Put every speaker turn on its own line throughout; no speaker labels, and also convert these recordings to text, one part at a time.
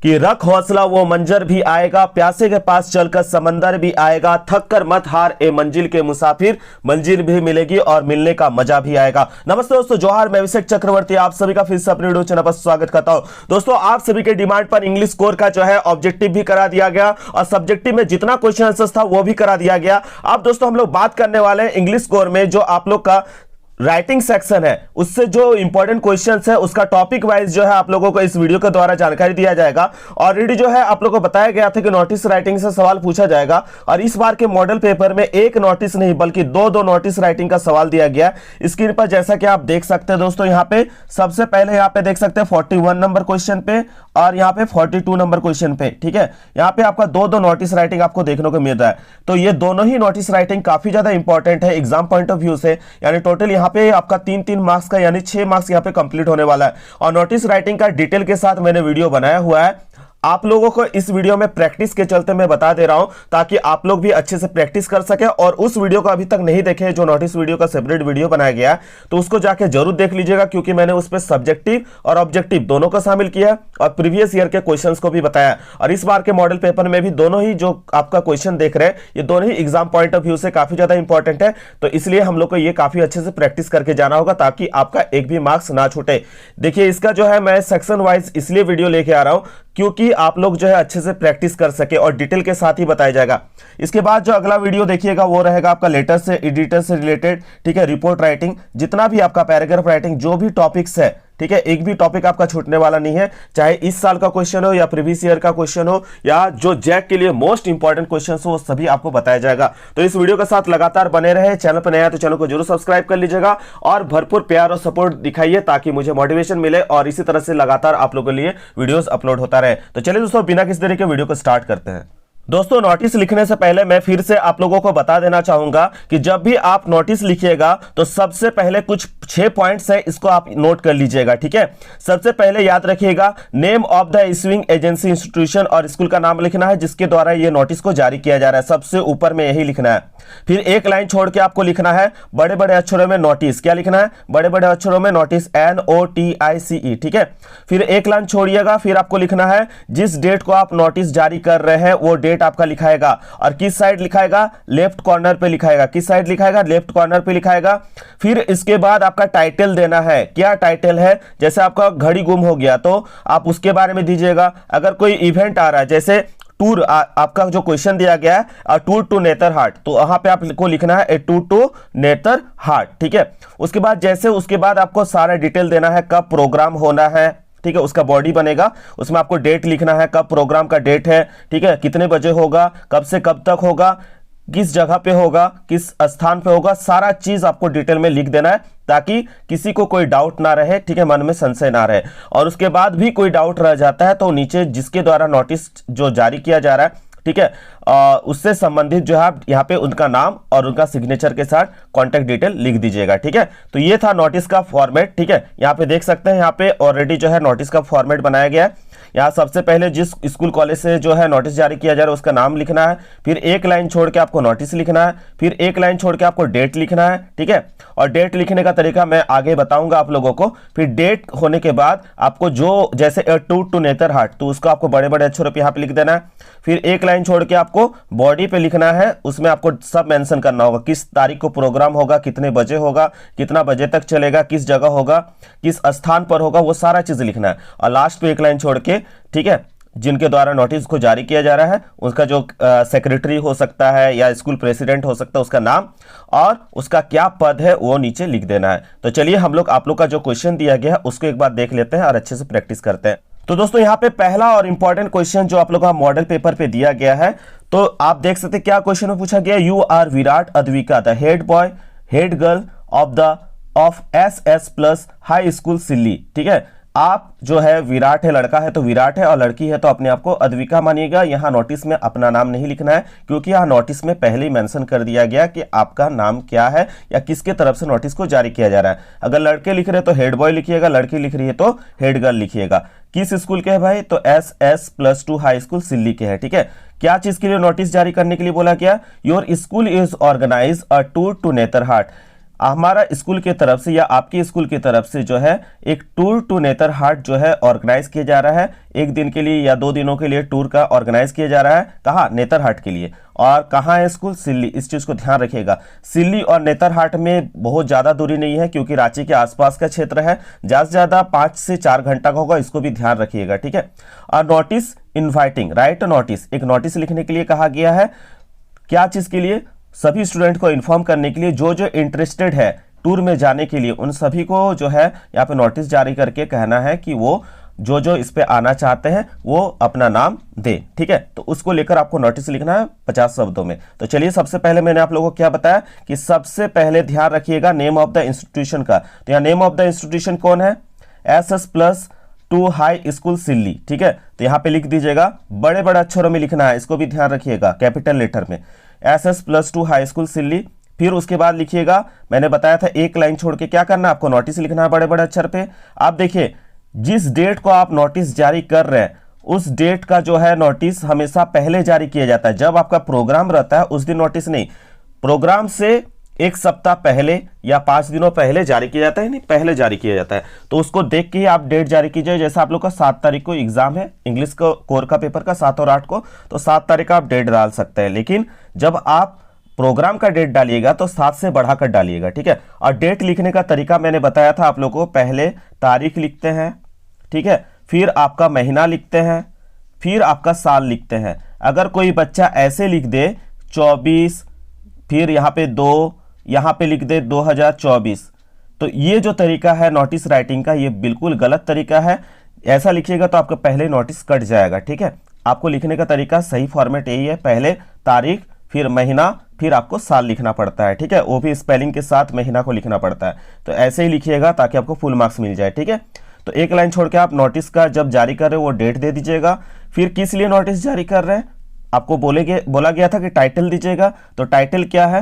कि रख हौसला वो मंजर भी आएगा, प्यासे के पास चलकर समंदर भी आएगा, थक कर मत हार ए मंजिल के मुसाफिर, मंजिल भी मिलेगी और मिलने का मजा भी आएगा। नमस्ते दोस्तों, जोहार, मैं अभिषेक चक्रवर्ती आप सभी का फिर से अपने वीडियो चैनल पर स्वागत करता हूं। दोस्तों, आप सभी के डिमांड पर इंग्लिश कोर का जो है ऑब्जेक्टिव भी करा दिया गया और सब्जेक्टिव में जितना क्वेश्चन आंसर्स था वो भी करा दिया गया। अब दोस्तों हम लोग बात करने वाले हैं इंग्लिश कोर में जो आप लोग का राइटिंग सेक्शन है उससे जो इंपॉर्टेंट क्वेश्चंस है उसका टॉपिक वाइज जो है आप लोगों को इस वीडियो के द्वारा जानकारी दिया जाएगा। ऑलरेडी जो है आप लोगों को बताया गया था कि नोटिस राइटिंग से सवाल पूछा जाएगा और इस बार के मॉडल पेपर में एक नोटिस नहीं बल्कि दो नोटिस राइटिंग का सवाल दिया गया। स्क्रीन पर जैसा कि आप देख सकते हैं दोस्तों, यहाँ पे सबसे पहले यहाँ पे देख सकते हैं 41 नंबर क्वेश्चन पे और यहाँ पे 42 नंबर क्वेश्चन पे, ठीक है। यहाँ पे आपका दो नोटिस राइटिंग आपको देखने को मिल रहा है। तो ये दोनों ही नोटिस राइटिंग काफी ज्यादा इंपॉर्टेंट है एग्जाम पॉइंट ऑफ व्यू से, यानी टोटल यहाँ पे आपका 3-3 मार्क्स का यानी 6 मार्क्स यहाँ पे कंप्लीट होने वाला है। और नोटिस राइटिंग का डिटेल के साथ मैंने वीडियो बनाया हुआ है, आप लोगों को इस वीडियो में प्रैक्टिस के चलते मैं बता दे रहा हूं ताकि आप लोग भी अच्छे से प्रैक्टिस कर सके। और उस वीडियो को अभी तक नहीं देखे जो नोटिस वीडियो का सेपरेट वीडियो बनाया गया तो उसको जाके जरूर देख लीजिएगा, क्योंकि मैंने उस पर सब्जेक्टिव और ऑब्जेक्टिव दोनों को शामिल किया और प्रीवियस ईयर के क्वेश्चंस को भी बताया। और इस बार के मॉडल पेपर में भी दोनों ही जो आपका क्वेश्चन देख रहे हैं ये दोनों ही एग्जाम पॉइंट ऑफ व्यू से काफी ज्यादा इंपॉर्टेंट है। तो इसलिए हम लोग को ये काफी अच्छे से प्रैक्टिस करके जाना होगा ताकि आपका एक भी मार्क्स ना छूटे। देखिए, इसका जो है मैं सेक्शन वाइज इसलिए वीडियो लेके आ रहा हूं क्योंकि आप लोग जो है अच्छे से प्रैक्टिस कर सके और डिटेल के साथ ही बताया जाएगा। इसके बाद जो अगला वीडियो देखिएगा वो रहेगा आपका लेटर से एडिटर से रिलेटेड, ठीक है। रिपोर्ट राइटिंग, जितना भी आपका पैराग्राफ राइटिंग जो भी टॉपिक्स है, ठीक है, एक भी टॉपिक आपका छूटने वाला नहीं है, चाहे इस साल का क्वेश्चन हो या प्रीवियस ईयर का क्वेश्चन हो या जो जैक के लिए मोस्ट इंपॉर्टेंट क्वेश्चन हो वो सभी आपको बताया जाएगा। तो इस वीडियो के साथ लगातार बने रहे। चैनल पर नया है तो चैनल को जरूर सब्सक्राइब कर लीजिएगा और भरपूर प्यार और सपोर्ट दिखाइए ताकि मुझे मोटिवेशन मिले और इसी तरह से लगातार आप लोगों के लिए वीडियोस अपलोड होता रहे। तो चलिए दोस्तों, बिना किसी तरीके वीडियो को स्टार्ट करते हैं। दोस्तों, नोटिस लिखने से पहले मैं फिर से आप लोगों को बता देना चाहूंगा कि जब भी आप नोटिस लिखिएगा तो सबसे पहले कुछ 6 पॉइंट्स है, इसको आप नोट कर लीजिएगा, ठीक है। सबसे पहले याद रखिएगा name of the issuing agency, institution और स्कूल का नाम लिखना है जिसके द्वारा ये नोटिस को जारी किया जा रहा है, सबसे ऊपर में यही लिखना है। फिर एक लाइन छोड़ के आपको लिखना है बड़े बड़े अक्षरों में नोटिस, क्या लिखना है, बड़े बड़े अक्षरों में नोटिस, NOTICE, ठीक है। फिर एक लाइन छोड़िएगा, फिर आपको लिखना है जिस डेट को आप नोटिस जारी कर रहे हैं वो डेट आपका लिखाएगा और किस साइड लिखाएगा, लेफ्ट कॉर्नर पे लिखाएगा। किस साइड लिखाएगा, लेफ्ट कॉर्नर पे लिखाएगा। फिर इसके बाद आपका टाइटल देना है, क्या टाइटल है, जैसे आपका घड़ी गुम हो गया तो आप उसके बारे में दीजिएगा। अगर कोई इवेंट आ रहा है जैसे टूर, आपका जो क्वेश्चन दिया गया है टूर टू नेतरहाट, तो वहां पे आपको लिखना है ए टूर टू नेतरहाट, ठीक है। उसके बाद आपको सारा डिटेल देना है, कब प्रोग्राम होना है, ठीक है, उसका बॉडी बनेगा, उसमें आपको डेट लिखना है, कब प्रोग्राम का डेट है, ठीक है, कितने बजे होगा, कब से कब तक होगा, किस जगह पे होगा, किस स्थान पे होगा, सारा चीज आपको डिटेल में लिख देना है ताकि किसी को कोई डाउट ना रहे, ठीक है, मन में संशय ना रहे। और उसके बाद भी कोई डाउट रह जाता है तो नीचे जिसके द्वारा नोटिस जो जारी किया जा रहा है, ठीक है, उससे संबंधित जो है आप यहाँ पे उनका नाम और उनका सिग्नेचर के साथ कॉन्टेक्ट डिटेल लिख दीजिएगा, ठीक है। तो ये था नोटिस का फॉर्मेट, ठीक है। यहाँ पे देख सकते हैं, यहाँ पे ऑलरेडी जो है नोटिस का फॉर्मेट बनाया गया है। यहाँ सबसे पहले जिस स्कूल कॉलेज से जो है नोटिस जारी किया जा रहा है उसका नाम लिखना है, फिर एक लाइन छोड़ के आपको नोटिस लिखना है, फिर एक लाइन छोड़ के आपको डेट लिखना है, ठीक है। और डेट लिखने का तरीका मैं आगे बताऊंगा आप लोगों को। फिर डेट होने के बाद आपको जो जैसे टूर टू नेतरहाट तो उसको आपको बड़े बड़े अक्षरों पे यहाँ पे लिख देना है। फिर एक लाइन छोड़ के आपको बॉडी पे लिखना है, उसमें आपको सब मेंशन करना होगा, किस तारीख को प्रोग्राम होगा, कितने बजे होगा, कितना बजे तक चलेगा, किस जगह होगा, किस स्थान पर होगा, वो सारा चीज लिखना है। और लास्ट पे एक लाइन छोड़ के, ठीक है, जिनके द्वारा नोटिस को जारी किया जा रहा है उसका जो सेक्रेटरी हो सकता है या स्कूल प्रेसिडेंट हो सकता है उसका नाम और उसका क्या पद है वो नीचे लिख देना है। तो चलिए हम लोग आप लोग का जो क्वेश्चन दिया गया है उसको एक बार देख लेते हैं और अच्छे से प्रैक्टिस करते हैं। तो दोस्तों, यहाँ पे पहला और इंपॉर्टेंट क्वेश्चन जो आप लोग का मॉडल पेपर पे दिया गया है, तो आप देख सकते हैं क्या क्वेश्चन में पूछा गया, you are Virat Advika the head boy head girl of SS plus high school Silli, ठीक है। आप जो है विराट है, लड़का है तो विराट है और लड़की है तो अपने आप को अद्विका मानिएगा। यहाँ नोटिस में अपना नाम नहीं लिखना है क्योंकि यहाँ नोटिस में पहले ही मेंशन कर दिया गया कि आपका नाम क्या है या किसके तरफ से नोटिस को जारी किया जा रहा है। अगर लड़के लिख रहे हैं तो हेड बॉय लिखिएगा, लड़की लिख रही है तो हेड गर्ल लिखिएगा। किस स्कूल के है भाई, तो SS+2 हाई स्कूल सिल्ली के है, ठीक है। क्या चीज के लिए नोटिस जारी करने के लिए बोला गया, your school is organize a tour to Netarhat, हमारा स्कूल की तरफ से या आपकी स्कूल की तरफ से जो है एक टूर टू नेतरहाट जो है ऑर्गेनाइज किया जा रहा है। एक दिन के लिए या 2 दिनों के लिए टूर का ऑर्गेनाइज किया जा रहा है। कहाँ? नेतरहाट के लिए। और कहाँ है स्कूल? सिल्ली। इस चीज को ध्यान रखिएगा, सिल्ली और नेतरहाट में बहुत ज्यादा दूरी नहीं है, क्योंकि रांची के आसपास का क्षेत्र है। ज्यादा से ज्यादा 5 से 4 घंटा का होगा, इसको भी ध्यान रखिएगा, ठीक है। और नोटिस इन्वाइटिंग, राइट नोटिस, एक नोटिस लिखने के लिए कहा गया है। क्या चीज के लिए? सभी स्टूडेंट को इन्फॉर्म करने के लिए, जो जो इंटरेस्टेड है टूर में जाने के लिए, उन सभी को जो है यहाँ पे नोटिस जारी करके कहना है कि वो जो जो इस पे आना चाहते हैं वो अपना नाम दे, ठीक है। तो उसको लेकर आपको नोटिस लिखना है 50 शब्दों में। तो चलिए, सबसे पहले मैंने आप लोगों को क्या बताया कि सबसे पहले ध्यान रखिएगा नेम ऑफ द इंस्टीट्यूशन का। तो यहाँ नेम ऑफ द इंस्टीट्यूशन कौन है? SS+2 हाई स्कूल सिल्ली, ठीक है। तो यहाँ पे लिख दीजिएगा, बड़े बड़े अक्षरों में लिखना है, इसको भी ध्यान रखिएगा, कैपिटल लेटर में, SS+2 हाई स्कूल सिल्ली। फिर उसके बाद लिखिएगा, मैंने बताया था एक लाइन छोड़ के क्या करना है आपको, नोटिस लिखना है बड़े बड़े अक्षर पे। आप देखिए, जिस डेट को आप नोटिस जारी कर रहे हैं उस डेट का जो है नोटिस हमेशा पहले जारी किया जाता है। जब आपका प्रोग्राम रहता है उस दिन नोटिस नहीं, प्रोग्राम से 1 सप्ताह पहले या 5 दिनों पहले जारी किया जाता है, नहीं पहले जारी किया जाता है। तो उसको देख के ही आप डेट जारी कीजिए। जैसे आप लोग का 7 तारीख को एग्जाम है इंग्लिश को, कोर का पेपर का 7 और 8 को, तो 7 तारीख का आप डेट डाल सकते हैं। लेकिन जब आप प्रोग्राम का डेट डालिएगा तो 7 से बढ़ाकर डालिएगा, ठीक है। और डेट लिखने का तरीका मैंने बताया था आप लोगों को, पहले तारीख लिखते हैं, ठीक है, फिर आपका महीना लिखते हैं, फिर आपका साल लिखते हैं। अगर कोई बच्चा ऐसे लिख दे 24, फिर यहाँ पे 2, यहाँ पे लिख दे 2024, तो ये जो तरीका है नोटिस राइटिंग का, ये बिल्कुल गलत तरीका है। ऐसा लिखिएगा तो आपका पहले नोटिस कट जाएगा, ठीक है। आपको लिखने का तरीका सही फॉर्मेट यही है, पहले तारीख, फिर महीना, फिर आपको साल लिखना पड़ता है, ठीक है। वो भी स्पेलिंग के साथ महीना को लिखना पड़ता है। तो ऐसे ही लिखिएगा ताकि आपको फुल मार्क्स मिल जाए, ठीक है। तो एक लाइन छोड़ के आप नोटिस का जब जारी कर रहे हो वो डेट दे दीजिएगा। फिर किस लिए नोटिस जारी कर रहे हैं आपको बोला गया था कि टाइटल दीजिएगा। तो टाइटल क्या है?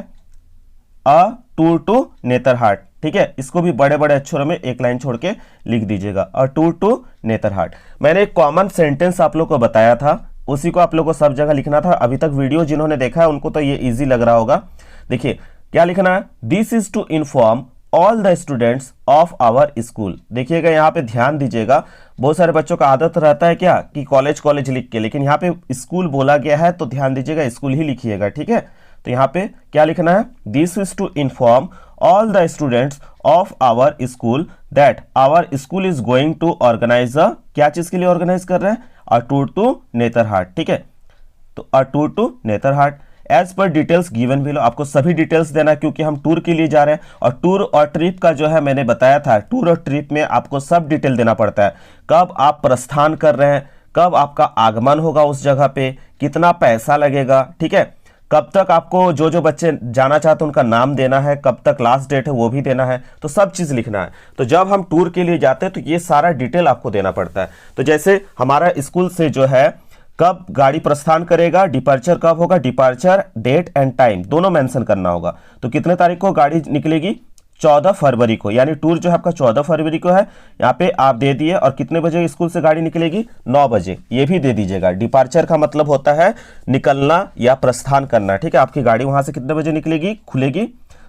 अ टूर टू नेतरहाट, ठीक है। इसको भी बड़े बड़े अक्षरों में एक लाइन छोड़ के लिख दीजिएगा, अ टूर टू नेतरहाट। मैंने एक कॉमन सेंटेंस आप लोग को बताया था, उसी को आप लोग को सब जगह लिखना था। अभी तक वीडियो जिन्होंने देखा है उनको तो ये इजी लग रहा होगा। देखिए क्या लिखना है, this is to inform all the students of our school. देखिएगा यहाँ पे ध्यान दीजिएगा, बहुत सारे बच्चों का आदत रहता है क्या कि कॉलेज लिख के, लेकिन यहाँ पे स्कूल बोला गया है तो ध्यान दीजिएगा स्कूल ही लिखिएगा, ठीक है। तो यहाँ पे क्या लिखना है, this is to inform all the students of our school that our school is going to organise a, क्या चीज के लिए ऑर्गेनाइज कर रहे हैं, अ टूर टू नेतरहाट, ठीक है। तो a tour to Netarhat as per details given below, आपको सभी डिटेल्स देना है क्योंकि हम टूर के लिए जा रहे हैं। और टूर और ट्रिप का जो है मैंने बताया था, टूर और ट्रिप में आपको सब डिटेल देना पड़ता है। कब आप प्रस्थान कर रहे हैं, कब आपका आगमन होगा उस जगह पे, कितना पैसा लगेगा, ठीक है। कब तक आपको जो जो बच्चे जाना चाहते हैं उनका नाम देना है, कब तक लास्ट डेट है वो भी देना है, तो सब चीज़ लिखना है। तो जब हम टूर के लिए जाते हैं तो ये सारा डिटेल आपको देना पड़ता है। तो जैसे हमारा स्कूल से जो है कब गाड़ी प्रस्थान करेगा, डिपार्चर कब होगा, डिपार्चर डेट एंड टाइम दोनों मेंशन करना होगा। तो कितने तारीख को गाड़ी निकलेगी, 14 फरवरी को, यानी टूर जो है आपका 14 फरवरी को है, यहाँ पे आप दे दिए। और कितने बजे स्कूल से गाड़ी निकलेगी, 9 बजे, ये भी दे दीजिएगा। डिपार्चर का मतलब होता है निकलना या प्रस्थान करना, ठीक है। आपकी गाड़ी वहां से कितने बजे निकलेगी, खुलेगी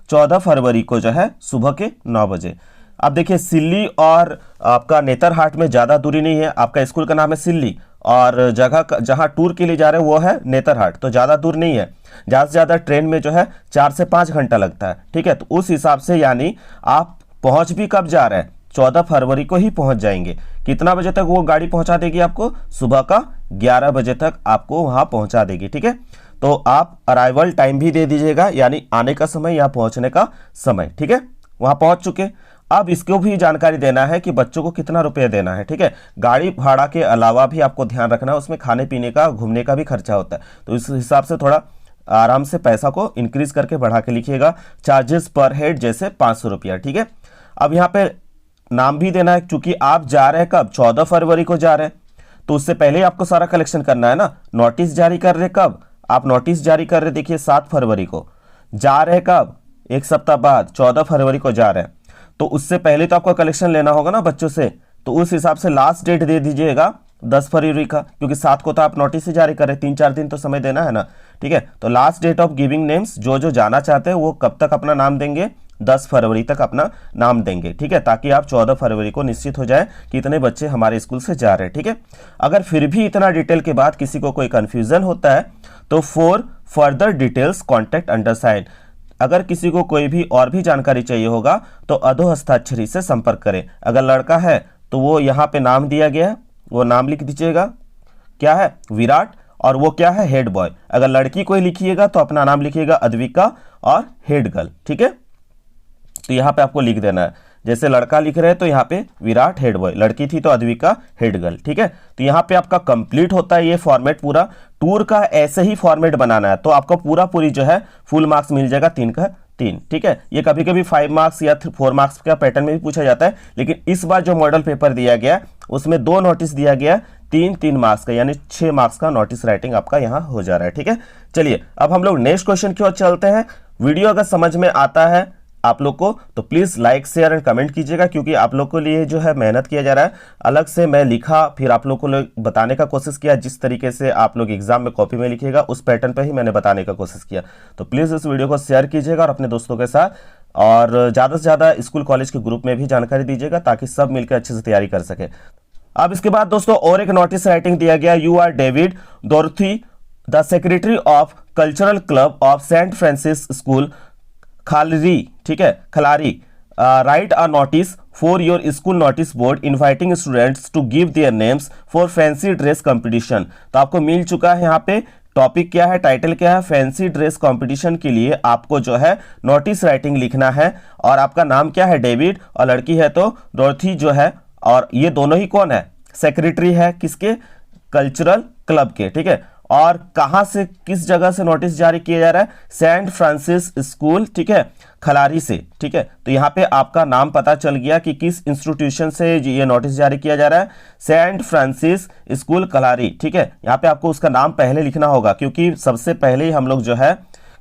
14 फरवरी को जो है सुबह के 9 बजे। अब देखिए सिल्ली और आपका नेतरहाट में ज़्यादा दूरी नहीं है, आपका स्कूल का नाम है सिल्ली और जगह जहाँ टूर के लिए जा रहे हैं वो है नेतरहाट, तो ज़्यादा दूर नहीं है। ज़्यादा से ज़्यादा ट्रेन में जो है 4 से 5 घंटा लगता है, ठीक है। तो उस हिसाब से यानी आप पहुँच भी कब जा रहे हैं, 14 फरवरी को ही पहुँच जाएंगे। कितना बजे तक वो गाड़ी पहुँचा देगी आपको, सुबह का 11 बजे तक आपको वहाँ पहुँचा देगी, ठीक है। तो आप अराइवल टाइम भी दे दीजिएगा, यानी आने का समय या पहुँचने का समय, ठीक है। वहाँ पहुँच चुके। अब इसको भी जानकारी देना है कि बच्चों को कितना रुपया देना है, ठीक है। गाड़ी भाड़ा के अलावा भी आपको ध्यान रखना है, उसमें खाने पीने का, घूमने का भी खर्चा होता है। तो इस हिसाब से थोड़ा आराम से पैसा को इंक्रीज करके बढ़ा के लिखिएगा। चार्जेस पर हेड जैसे 500 रुपया, ठीक है। अब यहाँ पे नाम भी देना है, क्योंकि आप जा रहे हैं कब, 14 फरवरी को जा रहे हैं, तो उससे पहले ही आपको सारा कलेक्शन करना है ना। नोटिस जारी कर रहे कब, आप नोटिस जारी कर रहे देखिए 7 फरवरी को, जा रहे कब, 1 सप्ताह बाद 14 फरवरी को जा रहे हैं, तो उससे पहले तो आपको कलेक्शन लेना होगा ना बच्चों से। तो उस हिसाब से लास्ट डेट दे दीजिएगा 10 फरवरी का, क्योंकि 7 को तो आप नोटिस ही जारी कर रहे हैं, 3-4 दिन तो समय देना है ना, ठीक है। तो last date of giving names, जो जो जाना चाहते हैं वो कब तक अपना नाम देंगे, 10 फरवरी तक अपना नाम देंगे, ठीक है, ताकि आप 14 फरवरी को निश्चित हो जाए कि इतने बच्चे हमारे स्कूल से जा रहे हैं, ठीक है। अगर फिर भी इतना डिटेल के बाद किसी को कोई कंफ्यूजन होता है तो for further details contact underside, अगर किसी को कोई भी और भी जानकारी चाहिए होगा तो अधोहस्ताक्षरी से संपर्क करें। अगर लड़का है तो वो यहाँ पे नाम दिया गया है, वो नाम लिख दीजिएगा, क्या है, विराट, और वो क्या है, हेड बॉय। अगर लड़की कोई लिखिएगा तो अपना नाम लिखिएगा अद्विका और हेड गर्ल, ठीक है। तो यहाँ पे आपको लिख देना है, जैसे लड़का लिख रहे हैं तो यहाँ पे विराट हेड बॉय, लड़की थी तो अद्विका हेड गर्ल, ठीक है। तो यहाँ पे आपका कंप्लीट होता है ये फॉर्मेट पूरा। टूर का ऐसे ही फॉर्मेट बनाना है तो आपको पूरी जो है फुल मार्क्स मिल जाएगा, 3 का 3, ठीक है। ये कभी कभी 5 मार्क्स या 4 मार्क्स का पैटर्न में भी पूछा जाता है, लेकिन इस बार जो मॉडल पेपर दिया गया उसमें 2 नोटिस दिया गया, 3-3 मार्क्स का, यानी 6 मार्क्स का नोटिस राइटिंग आपका यहाँ हो जा रहा है, ठीक है। चलिए अब हम लोग नेक्स्ट क्वेश्चन की ओर चलते हैं। वीडियो अगर समझ में आता है आप लोग को तो please like share and comment कीजिएगा, क्योंकि आप लोग के लिए जो है मेहनत किया जा रहा है। अलग से मैं लिखा, फिर आप लोग को बताने का कोशिश किया, जिस तरीके से आप लोग एग्जाम में कॉपी में लिखिएगा उस पैटर्न पे ही मैंने बताने का कोशिश किया। तो प्लीज इस वीडियो को शेयर कीजिएगा और अपने दोस्तों के साथ, और ज़्यादा से ज़्यादा स्कूल कॉलेज के ग्रुप में भी जानकारी दीजिएगा ताकि सब मिलकर अच्छे से तैयारी कर सके। अब इसके बाद दोस्तों और एक नोटिस राइटिंग दिया गया, you are David Dorothy, the secretary of cultural club of Saint Francis school Khalari, ठीक है, Khalari, write a notice for your school notice board inviting students to give their names for fancy dress competition. तो आपको मिल चुका है यहाँ पे topic क्या है, टाइटल क्या है, फैंसी ड्रेस कंपटीशन के लिए आपको जो है नोटिस राइटिंग लिखना है, और आपका नाम क्या है, डेविड, और लड़की है तो डोरथी जो है, और ये दोनों ही कौन है, सेक्रेटरी है किसके, कल्चरल क्लब के, ठीक है। और कहां से, किस जगह से नोटिस जारी किया जा रहा है, सेंट फ्रांसिस स्कूल, ठीक है, खलारी से, ठीक है। तो यहाँ पे आपका नाम पता चल गया कि किस इंस्टीट्यूशन से ये नोटिस जारी किया जा रहा है, सेंट फ्रांसिस स्कूल खलारी, ठीक है। यहाँ पे आपको उसका नाम पहले लिखना होगा, क्योंकि सबसे पहले ही हम लोग जो है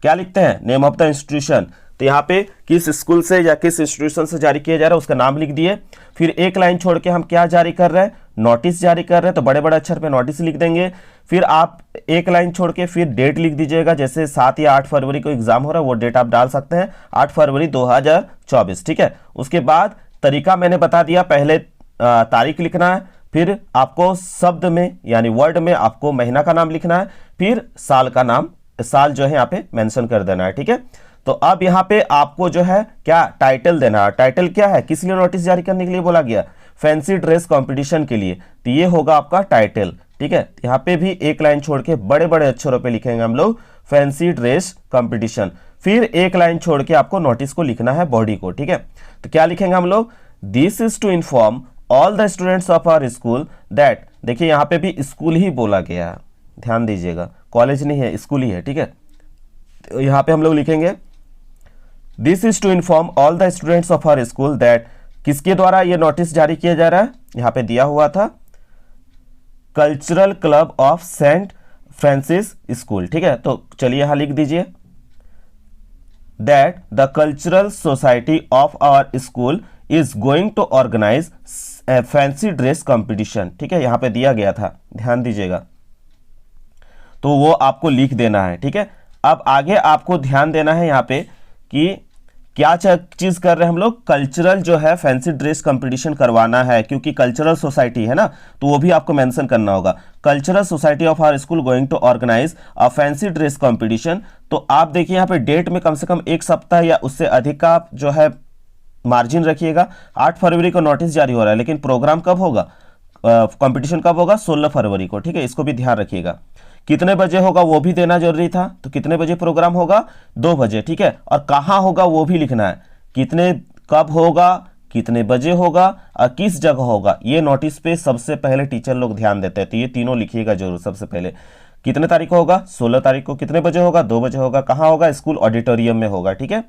क्या लिखते हैं, नेम ऑफ द इंस्टीट्यूशन। तो यहाँ पे किस स्कूल से या किस इंस्टीट्यूशन से जारी किया जा रहा है उसका नाम लिख दिए, फिर एक लाइन छोड़ के हम क्या जारी कर रहे हैं, नोटिस जारी कर रहे हैं, तो बड़े बड़े अक्षर पे नोटिस लिख देंगे। फिर आप एक लाइन छोड़ के फिर डेट लिख दीजिएगा, जैसे 7 या 8 फरवरी को एग्जाम हो रहा है वो डेट आप डाल सकते हैं, 8 फरवरी 2024, ठीक है। उसके बाद तरीका मैंने बता दिया, पहले तारीख लिखना है, फिर आपको शब्द में यानी वर्ड में आपको महीना का नाम लिखना है, फिर साल का नाम, साल जो है यहाँ पे मेंशन कर देना है, ठीक है। तो अब यहाँ पे आपको जो है क्या टाइटल देना है, टाइटल क्या है, किस लिए नोटिस जारी करने के लिए बोला गया, फैंसी ड्रेस कंपटीशन के लिए, तो ये होगा आपका टाइटल, ठीक है। यहाँ पे भी एक लाइन छोड़ के बड़े बड़े अक्षरों पे लिखेंगे हम लोग फैंसी ड्रेस कंपटीशन, फिर एक लाइन छोड़ के आपको नोटिस को लिखना है, बॉडी को, ठीक है। तो क्या लिखेंगे हम लोग, this is to inform all the students of our school that, देखिए यहाँ पे भी स्कूल ही बोला गया है, ध्यान दीजिएगा, कॉलेज नहीं है, स्कूल ही है, ठीक है। तो यहाँ पे हम लोग लिखेंगे this is to inform all the students of our school that, किसके द्वारा ये नोटिस जारी किया जा रहा है, यहाँ पे दिया हुआ था cultural club of Saint Francis school, ठीक है। तो चलिए यहां लिख दीजिए that the cultural society of our school is going to organise fancy dress competition, ठीक है, यहां पे दिया गया था, ध्यान दीजिएगा, तो वो आपको लिख देना है, ठीक है। अब आगे आपको ध्यान देना है यहाँ पे कि क्या चीज कर रहे हैं हम लोग, कल्चरल जो है फैंसी ड्रेस कंपटीशन करवाना है, क्योंकि कल्चरल सोसाइटी है ना, तो वो भी आपको मेंशन करना होगा, cultural society of our school going to organise a fancy dress competition. तो आप देखिए यहाँ पे डेट में कम से कम 1 सप्ताह या उससे अधिक का आप जो है मार्जिन रखिएगा। 8 फरवरी को नोटिस जारी हो रहा है, लेकिन प्रोग्राम कब होगा, कंपटीशन कब होगा, 16 फरवरी को, ठीक है, इसको भी ध्यान रखिएगा। कितने बजे होगा वो भी देना जरूरी था, तो कितने बजे प्रोग्राम होगा, 2 बजे, ठीक है। और कहाँ होगा वो भी लिखना है, कितने, कब होगा, कितने बजे होगा और किस जगह होगा, ये नोटिस पे सबसे पहले टीचर लोग ध्यान देते हैं, तो ये तीनों लिखिएगा जरूर। सबसे पहले कितने तारीख को होगा, 16 तारीख को, कितने बजे होगा, 2 बजे होगा, कहाँ होगा, स्कूल ऑडिटोरियम में होगा, ठीक है।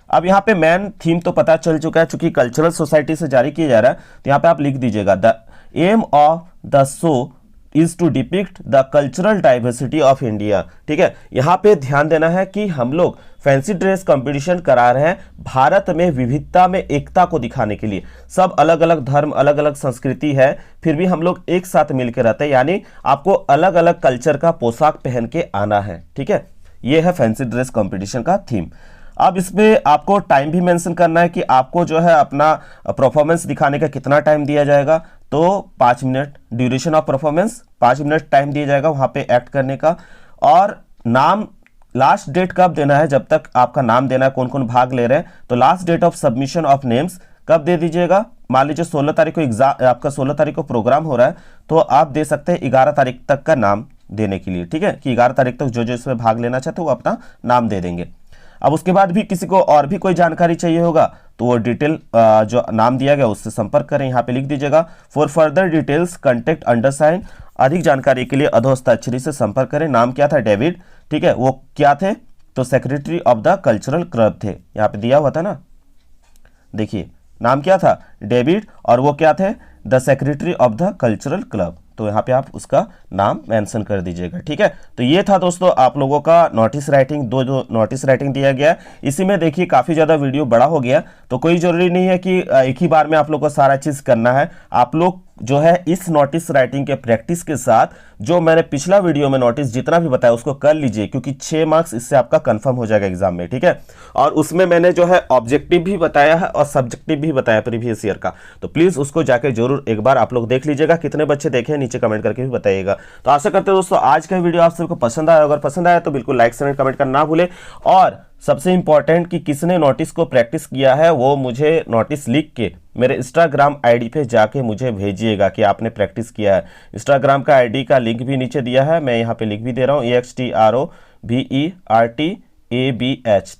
अब यहाँ पे मेन थीम तो पता चल चुका है, चूंकि कल्चरल सोसाइटी से जारी किया जा रहा है, तो यहाँ पे आप लिख दीजिएगा the aim of the show is to depict the cultural diversity of India. ठीक है, यहाँ पे ध्यान देना है कि हम लोग फैंसी ड्रेस कंपटीशन करा रहे हैं भारत में विविधता में एकता को दिखाने के लिए। सब अलग अलग धर्म, अलग अलग संस्कृति है, फिर भी हम लोग एक साथ मिलकर रहते हैं, यानी आपको अलग अलग कल्चर का पोशाक पहन के आना है। ठीक है, ये है फैंसी ड्रेस कंपटीशन का थीम। अब इसमें आपको टाइम भी मेंशन करना है कि आपको जो है अपना परफॉर्मेंस दिखाने का कितना टाइम दिया जाएगा। तो 5 minute duration of performance, 5 minute time दिया जाएगा वहां पे एक्ट करने का। और नाम लास्ट डेट कब देना है, जब तक आपका नाम देना है, कौन कौन भाग ले रहे हैं, तो last date of submission of names कब दे दीजिएगा। मान लीजिए 16 तारीख को एग्जाम, आपका 16 तारीख को प्रोग्राम हो रहा है, तो आप दे सकते हैं 11 तारीख तक का नाम देने के लिए। ठीक है, कि 11 तारीख तक जो जो इसमें भाग लेना चाहते हैं वो अपना नाम दे देंगे। अब उसके बाद भी किसी को और भी कोई जानकारी चाहिए होगा तो वो डिटेल जो नाम दिया गया उससे संपर्क करें, यहाँ पे लिख दीजिएगा। For further details contact undersigned, अधिक जानकारी के लिए अधोहस्ताक्षरी से संपर्क करें। नाम क्या था, डेविड। ठीक है, वो क्या थे, तो secretary of the cultural club थे, यहाँ पे दिया हुआ था ना, देखिए नाम क्या था, डेविड, और वो क्या थे, the secretary of the cultural club. तो यहाँ पे आप उसका नाम मेंशन कर दीजिएगा। ठीक है, तो ये था दोस्तों आप लोगों का नोटिस राइटिंग, दो नोटिस राइटिंग दिया गया। इसी में देखिए काफ़ी ज़्यादा वीडियो बड़ा हो गया, तो कोई ज़रूरी नहीं है कि एक ही बार में आप लोग को सारा चीज़ करना है। आप लोग जो है इस नोटिस राइटिंग के प्रैक्टिस के साथ जो मैंने पिछला वीडियो में नोटिस जितना भी बताया उसको कर लीजिए, क्योंकि 6 मार्क्स इससे आपका कंफर्म हो जाएगा एग्जाम में। ठीक है, और उसमें मैंने जो है ऑब्जेक्टिव भी बताया है और सब्जेक्टिव भी बताया प्रीवियस ईयर का, तो प्लीज़ उसको जाके जरूर एक बार आप लोग देख लीजिएगा। कितने बच्चे देखे नीचे कमेंट करके भी बताइएगा। तो आशा करते हैं दोस्तों आज का वीडियो आप सबको पसंद आया, अगर पसंद आया तो बिल्कुल लाइक शेयर कमेंट करना ना भूले। और सबसे इंपॉर्टेंट कि किसने नोटिस को प्रैक्टिस किया है वो मुझे नोटिस लिख के मेरे इंस्टाग्राम आईडी पे जाके मुझे भेजिएगा कि आपने प्रैक्टिस किया है। इंस्टाग्राम का आईडी का लिंक भी नीचे दिया है, मैं यहाँ पे लिख भी दे रहा हूँ, EXTROVERTABH।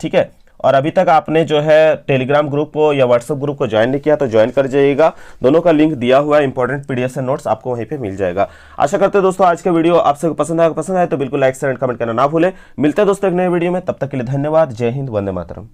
ठीक है, और अभी तक आपने जो है टेलीग्राम ग्रुप को या व्हाट्सएप ग्रुप को ज्वाइन नहीं किया तो ज्वाइन कर जाइएगा। दोनों का लिंक दिया हुआ है, इंपॉर्टेंट पीडीएफ नोट्स आपको वहीं पे मिल जाएगा। आशा करते हैं दोस्तों आज का वीडियो आप सबको पसंद आए तो बिल्कुल लाइक शेयर एंड कमेंट करना ना भूले। मिलते हैं दोस्तों एक नए वीडियो में, तब तक के लिए धन्यवाद। जय हिंद, वंदे मातरम।